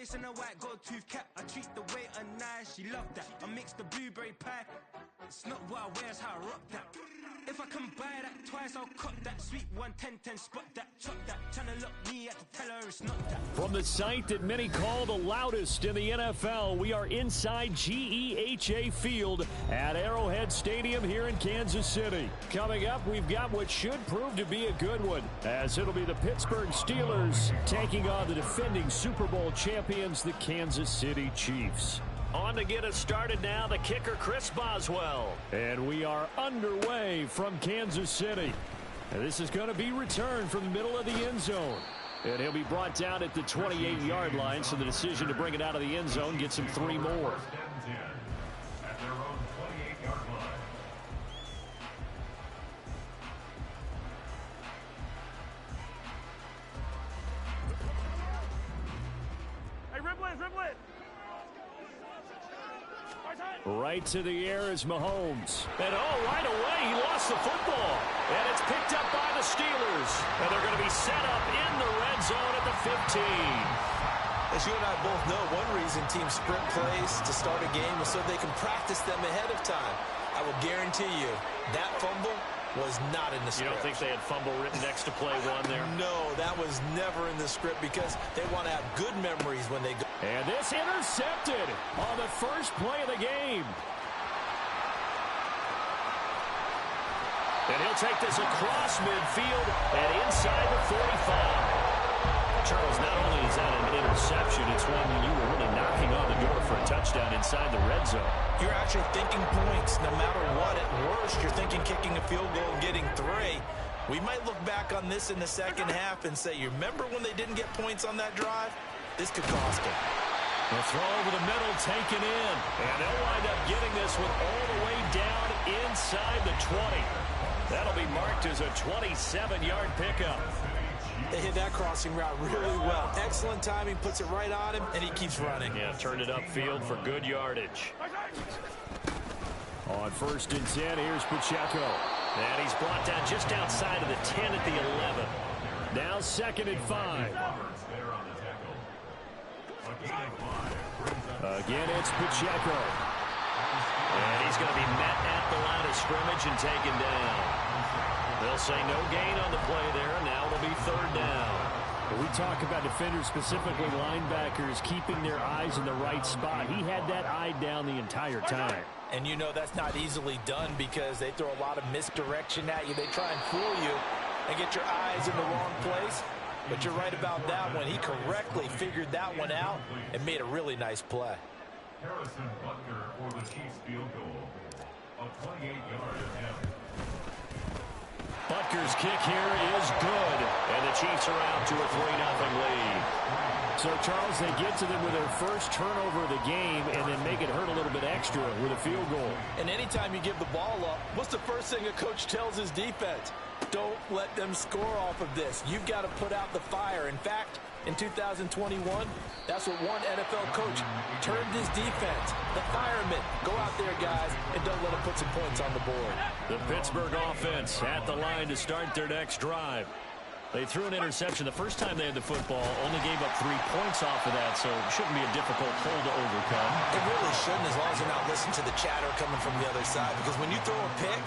Wrist and a white gold tooth cap. I treat the waiter nice, she love that. I mix the blueberry pie. It's not what I wear, it's how I rock that. If I can buy that twice, I'll cut that. Sweet 110, spot that, chop that. Tryna look me, I can tell her it's not that. From the site that many call the loudest in the NFL, we are inside GEHA Field at Arrowhead Stadium here in Kansas City. Coming up, we've got what should prove to be a good one, as it'll be the Pittsburgh Steelers taking on the defending Super Bowl champions, the Kansas City Chiefs. On to get us started now, the kicker, Chris Boswell. And we are underway from Kansas City. And this is going to be returned from the middle of the end zone. And he'll be brought down at the 28-yard line, so the decision to bring it out of the end zone gets him 3 more. Hey, ribble it. Right to the air is Mahomes. And right away, he lost the football. And it's picked up by the Steelers. And they're going to be set up in the red zone at the 15. As you and I both know, one reason teams sprint plays to start a game is so they can practice them ahead of time. I will guarantee you that fumble was not in the script. You don't think they had fumble written next to play one there? No, that was never in the script because they want to have good memories when they go. And this intercepted on the first play of the game. And he'll take this across midfield and inside the 45. Charles, not only is that an interception, it's one you were really knocking on the door for a touchdown inside the red zone. You're actually thinking points no matter what. At worst, you're thinking kicking a field goal and getting 3. We might look back on this in the second half and say, you remember when they didn't get points on that drive? This could cost them. The throw over the middle taken in. And they'll wind up getting this one all the way down inside the 20. That'll be marked as a 27-yard pickup. They hit that crossing route really well. Excellent timing, puts it right on him, and he keeps running. Yeah, turned it upfield for good yardage. On 1st and 10, here's Pacheco. And he's brought down just outside of the 10 at the 11. Now 2nd and 5. Again, it's Pacheco. And he's going to be met at the line of scrimmage and taken down. They'll say no gain on the play there, and now it'll be 3rd down. When we talk about defenders, specifically linebackers, keeping their eyes in the right spot. He had that eye down the entire time. And you know that's not easily done because they throw a lot of misdirection at you. They try and fool you and get your eyes in the wrong place. But you're right about that one. He correctly figured that one out and made a really nice play. Harrison Butker for the Chiefs field goal. A 28-yard attempt. Butker's kick here is good, and the Chiefs are out to a 3-0 lead. So, Charles, they get to them with their first turnover of the game and then make it hurt a little bit extra with a field goal. And anytime you give the ball up, what's the first thing a coach tells his defense? Don't let them score off of this. You've got to put out the fire. In fact, in 2021, that's what one NFL coach turned his defense. The firemen. Go out there, guys, and don't let them put some points on the board. The Pittsburgh offense at the line to start their next drive. They threw an interception the first time they had the football, only gave up 3 points off of that, so it shouldn't be a difficult hole to overcome. It really shouldn't, as long as you're not listening to the chatter coming from the other side, because when you throw a pick,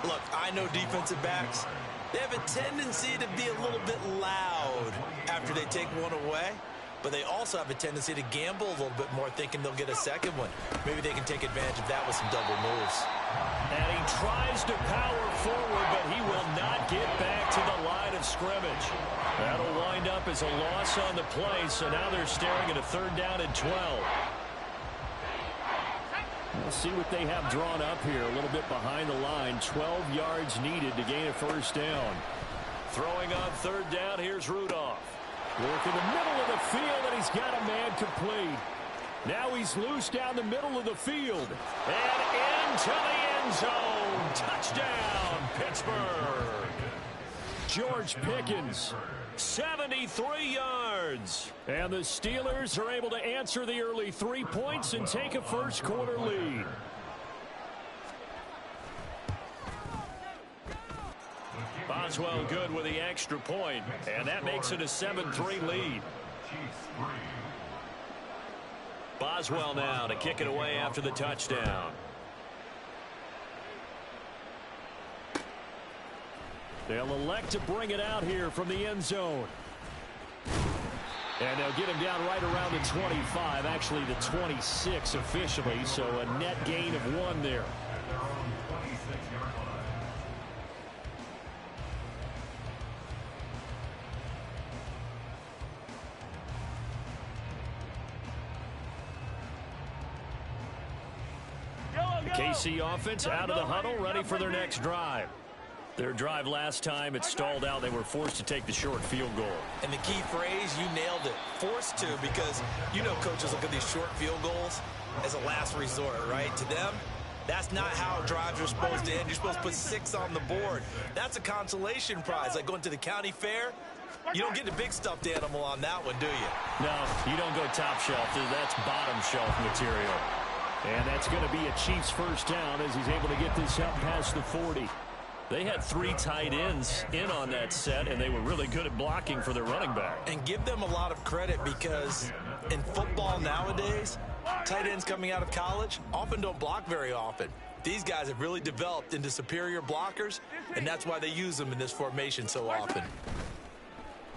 look, I know defensive backs, they have a tendency to be a little bit loud after they take one away, but they also have a tendency to gamble a little bit more, thinking they'll get a second one. Maybe they can take advantage of that with some double moves. And he tries to power forward, but he will not get back to the line of scrimmage. That'll wind up as a loss on the play, so now they're staring at a 3rd down and 12. We'll see what they have drawn up here, a little bit behind the line. 12 yards needed to gain a 1st down. Throwing on 3rd down, here's Rudolph. Work in the middle of the field, and he's got a man complete. Now he's loose down the middle of the field. And into the end zone. Touchdown, Pittsburgh. George Pickens, 73 yards. And the Steelers are able to answer the early 3 points and take a first-quarter lead. Boswell good with the extra point, and that makes it a 7-3 lead. Boswell now to kick it away after the touchdown. They'll elect to bring it out here from the end zone. And they'll get him down right around the 25, actually the 26 officially, so a net gain of 1 there. The KC offense out of the huddle, ready for their next drive. Their drive last time, it stalled out. They were forced to take the short field goal. And the key phrase, you nailed it. Forced to, because you know coaches look at these short field goals as a last resort, right? To them, that's not how drives are supposed to end. You're supposed to put 6 on the board. That's a consolation prize, like going to the county fair. You don't get the big stuffed animal on that one, do you? No, you don't go top shelf. That's bottom shelf material. And that's going to be a Chiefs first down as he's able to get this up past the 40. They had 3 tight ends in on that set, and they were really good at blocking for their running back. And give them a lot of credit, because in football nowadays, tight ends coming out of college often don't block very often. These guys have really developed into superior blockers, and that's why they use them in this formation so often.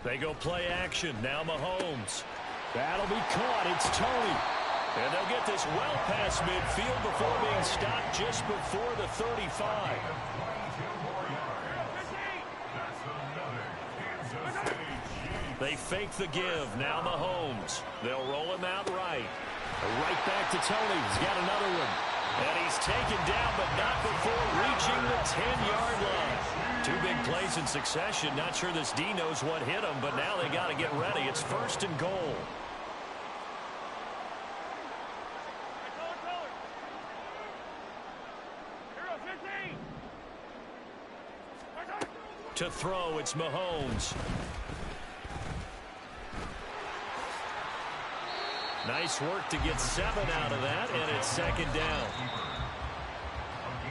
They go play action. Now Mahomes. That'll be caught. It's Tony. And they'll get this well past midfield before being stopped just before the 35. They fake the give. Now Mahomes. They'll roll him out right. Right back to Tony. He's got another one. And he's taken down, but not before reaching the 10-yard line. 2 big plays in succession. Not sure this D knows what hit him, but now they got to get ready. It's 1st and goal. To throw, it's Mahomes. Nice work to get 7 out of that, and it's 2nd down.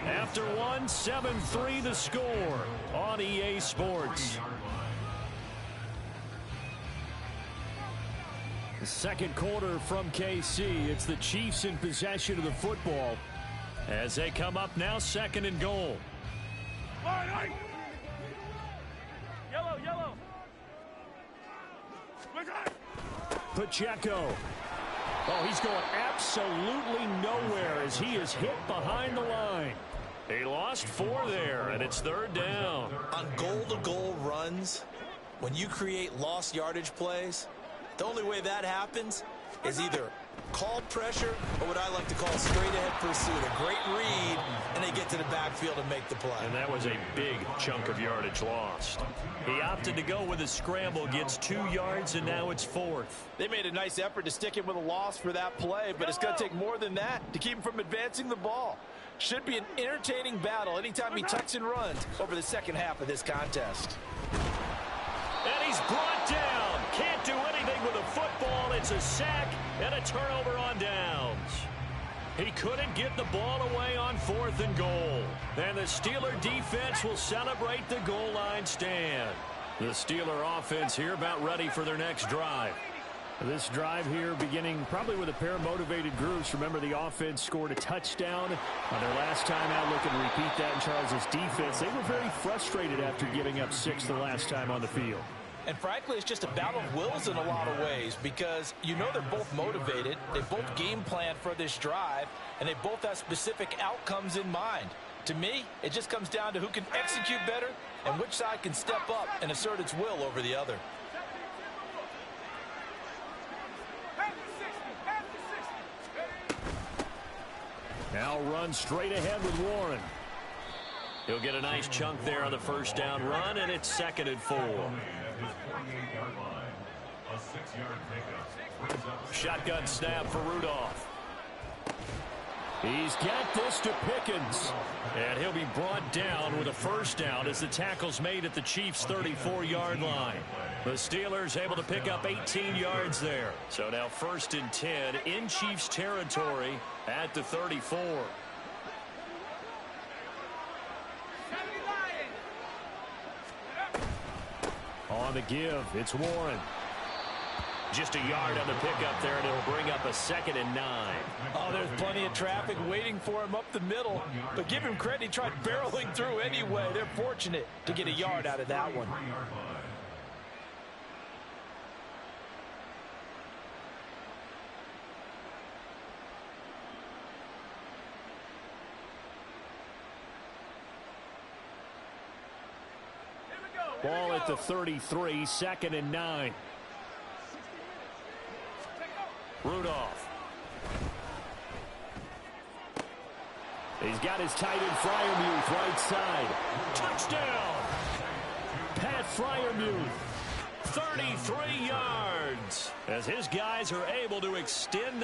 After 1, 7-3 the score on EA Sports. The 2nd quarter from KC. It's the Chiefs in possession of the football as they come up now 2nd and goal. Yellow. Pacheco. Oh, he's going absolutely nowhere as he is hit behind the line. He lost 4 there, and it's 3rd down. On goal-to-goal runs, when you create lost yardage plays, the only way that happens is either called pressure or what I like to call straight-ahead pursuit. A great read, and they get to the backfield and make the play. And that was a big chunk of yardage lost. He opted to go with a scramble, gets 2 yards, and now it's 4th. They made a nice effort to stick him with a loss for that play, but it's going to take more than that to keep him from advancing the ball. Should be an entertaining battle anytime he tucks and runs over the second half of this contest. And he's brought down. Can't do anything with a football. It's a sack and a turnover on downs. He couldn't get the ball away on 4th and goal. And the Steeler defense will celebrate the goal line stand. The Steeler offense here about ready for their next drive. This drive here beginning probably with a pair of motivated groups. Remember, the offense scored a touchdown on their last time out. Looking to repeat that in Charles' defense. They were very frustrated after giving up 6 the last time on the field. And frankly, it's just a battle of wills in a lot of ways, because you know they're both motivated. They both game plan for this drive, and they both have specific outcomes in mind. To me, it just comes down to who can execute better and which side can step up and assert its will over the other. Now run straight ahead with Warren. He'll get a nice chunk there on the first down run, and it's 2nd and 4. Shotgun snap for Rudolph. He's got this to Pickens. And he'll be brought down with a first down as the tackle's made at the Chiefs' 34-yard line. The Steelers able to pick up 18 yards there. So now 1st and 10 in Chiefs territory at the 34. On the give, it's Warren. Just a yard on the pickup there, and it'll bring up up a 2nd and 9. Oh, there's plenty of traffic waiting for him up the middle. But give him credit, he tried barreling through anyway. They're fortunate to get a yard out of that one. Ball at the 33, 2nd and 9. Rudolph. He's got his tight end Freiermuth right side. Touchdown! Pat Freiermuth, 33 yards, as his guys are able to extend